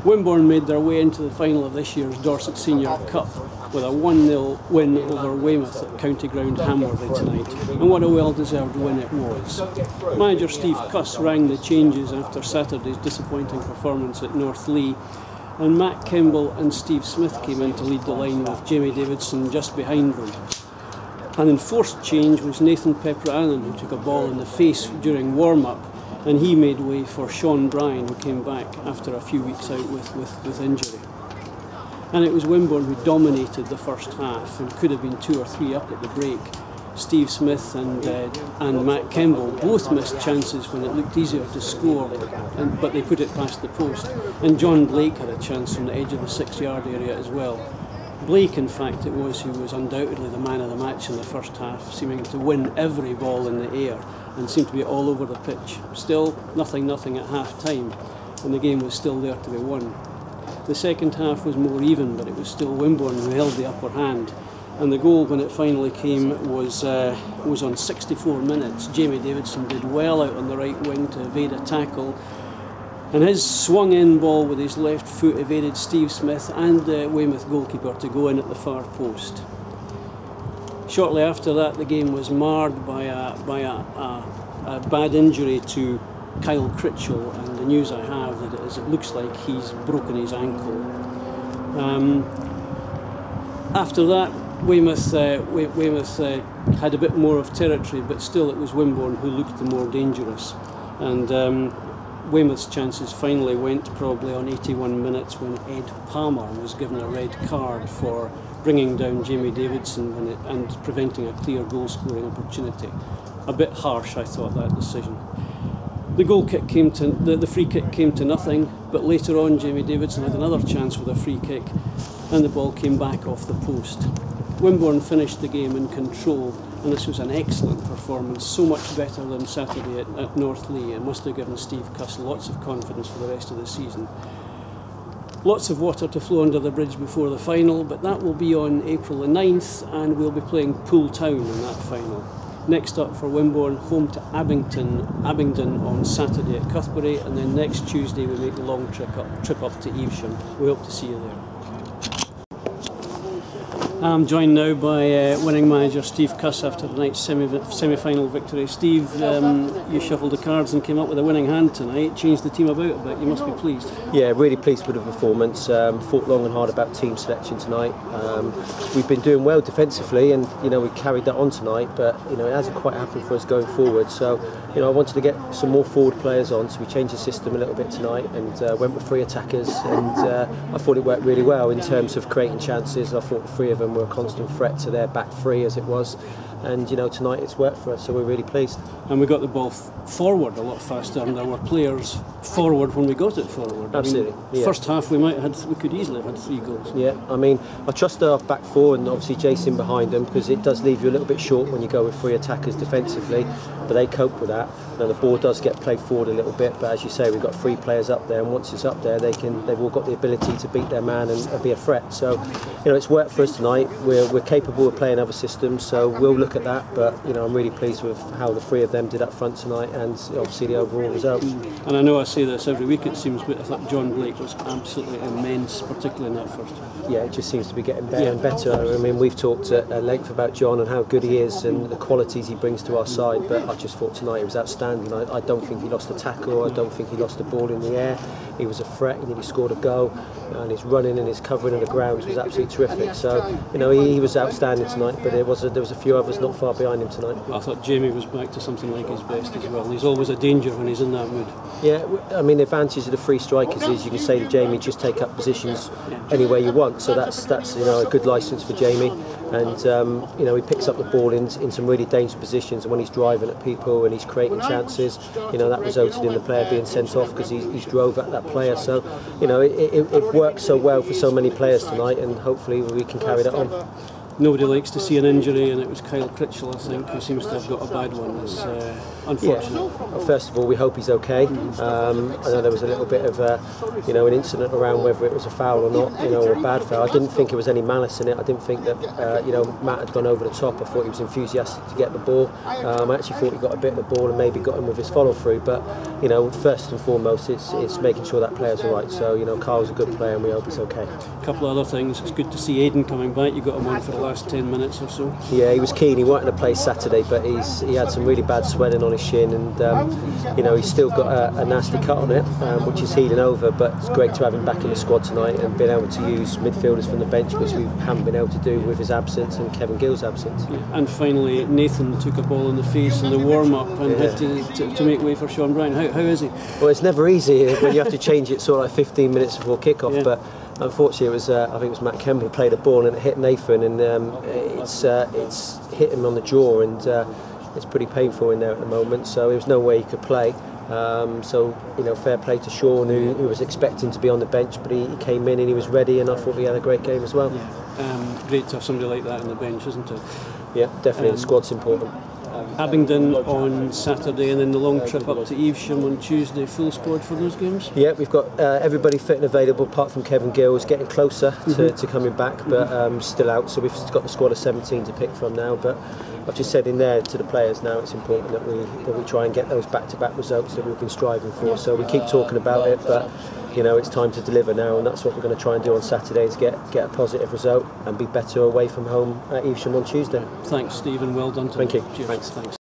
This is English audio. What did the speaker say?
Wimborne made their way into the final of this year's Dorset Senior Cup with a 1-0 win over Weymouth at County Ground Hamworthy tonight, and what a well-deserved win it was. Manager Steve Cuss rang the changes after Saturday's disappointing performance at Northleigh, and Matt Kemble and Steve Smith came in to lead the line with Jamie Davidson just behind them. An enforced change was Nathan Pepranen, who took a ball in the face during warm-up, and he made way for Sean Bryan, who came back after a few weeks out with injury. And it was Wimborne who dominated the first half and could have been 2 or 3 up at the break. Steve Smith and Matt Kemble both missed chances when it looked easier to score, but they put it past the post. And John Blake had a chance from the edge of the 6-yard area as well. Blake, in fact, it was who was undoubtedly the man of the match in the first half, seeming to win every ball in the air and seemed to be all over the pitch. Still, 0-0 at half-time, and the game was still there to be won. The second half was more even, but it was still Wimborne who held the upper hand. And the goal, when it finally came, was on 64 minutes. Jamie Davidson did well out on the right wing to evade a tackle, and his swung-in ball with his left foot evaded Steve Smith and the Weymouth goalkeeper to go in at the far post. Shortly after that, the game was marred by a bad injury to Kyle Critchell, and the news I have that it looks like he's broken his ankle. After that, Weymouth had a bit more of territory, but still it was Wimborne who looked the more dangerous. And Weymouth's chances finally went probably on 81 minutes when Ed Palmer was given a red card for bringing down Jamie Davidson and preventing a clear goal-scoring opportunity. A bit harsh, I thought, that decision. The goal kick came to the free kick came to nothing, but later on Jamie Davidson had another chance with a free kick, and the ball came back off the post. Wimborne finished the game in control, and this was an excellent performance, so much better than Saturday at Northleigh, and must have given Steve Cuss lots of confidence for the rest of the season. Lots of water to flow under the bridge before the final, but that will be on April the 9th, and we'll be playing Poole Town in that final. Next up for Wimborne, home to Abingdon on Saturday at Cuthbury, and then next Tuesday we make the long trip up to Evesham. We hope to see you there. I'm joined now by winning manager Steve Cuss after tonight's semi-final victory. Steve, you shuffled the cards and came up with a winning hand tonight, changed the team about a bit. You must be pleased. Yeah, really pleased with the performance. Fought long and hard about team selection tonight. We've been doing well defensively, and we carried that on tonight, but it hasn't quite happened for us going forward. So I wanted to get some more forward players on, so we changed the system a little bit tonight and went with 3 attackers, and I thought it worked really well in terms of creating chances. I thought the 3 of them were a constant threat to their back 3 as it was, and tonight it's worked for us, so we're really pleased. And we got the ball forward a lot faster, and there were players forward when we got it forward. Absolutely. Yeah. First half we could easily have had 3 goals. Yeah, I trust our back 4 and obviously Jason behind them, because it does leave you a little bit short when you go with 3 attackers defensively, but they cope with that. Now the ball does get played forward a little bit, but as you say, we've got 3 players up there, and once it's up there, they've all got the ability to beat their man and be a threat. So it's worked for us tonight. We're capable of playing other systems, so we'll look at that. But I'm really pleased with how the 3 of them did up front tonight, and obviously the overall result. And I know I say this every week it seems, but I thought John Blake was absolutely immense, particularly in that first half. Yeah, it just seems to be getting better and better. We've talked at length about John and how good he is and the qualities he brings to our side, but I just thought tonight he was outstanding. I don't think he lost a tackle, I don't think he lost the ball in the air. He was a threat, he nearly scored a goal, and his running and his covering of the ground was absolutely terrific. So he was outstanding tonight, but there was a few others not far behind him tonight. I thought Jamie was back to something like his best as well. He's always a danger when he's in that mood. Yeah, the advantage of the 3 strikers is you can say to Jamie, just take up positions anywhere you want. So that's a good licence for Jamie, and he picks up the ball in some really dangerous positions, and when he's driving at people and he's creating chances, that resulted in the player being sent off because he's drove at that player. So it works so well for so many players tonight, and hopefully we can carry that on. Nobody likes to see an injury, and it was Kyle Critchell, I think, who seems to have got a bad one. It's unfortunate. Well, first of all, we hope he's okay. I know there was a little bit of an incident around whether it was a foul or not, or a bad foul. I didn't think there was any malice in it. I didn't think that Matt had gone over the top. I thought he was enthusiastic to get the ball. I actually thought he got a bit of the ball and maybe got him with his follow through. But first and foremost, it's making sure that player's all right. So Carl's a good player, and we hope he's okay. A couple of other things. It's good to see Aidan coming back. You got him on for the last 10 minutes or so. Yeah, he was keen. He wanted to play Saturday, but he had some really bad swelling on his shin, and he's still got a nasty cut on it, which is healing over. But it's great to have him back in the squad tonight and being able to use midfielders from the bench, which we haven't been able to do with his absence and Kevin Gill's absence. Yeah. And finally, Nathan took a ball in the face in the warm-up and had to make way for Sean Bryan. How is he? Well, it's never easy when you have to change it sort of like 15 minutes before kick-off, but unfortunately it was I think it was Matt Kemble played a ball and it hit Nathan, and it's hit him on the jaw, and it's pretty painful in there at the moment, so there was no way he could play. Fair play to Sean, who was expecting to be on the bench, but he came in and he was ready, and I thought he had a great game as well. Great to have somebody like that on the bench, isn't it? Yeah, definitely. The squad's important. Abingdon on Saturday, and then the long trip up to Evesham on Tuesday. Full squad for those games? Yeah, we've got everybody fit and available apart from Kevin Gill, who's getting closer to coming back, but still out, so we've got the squad of 17 to pick from now. But I've just said in there to the players now, it's important that we try and get those back-to-back results that we've been striving for. So we keep talking about it, but it's time to deliver now, and that's what we're going to try and do on Saturday, is get a positive result and be better away from home at Evesham on Tuesday. Thanks, Stephen. Well done. Thank you. Cheers. Thanks.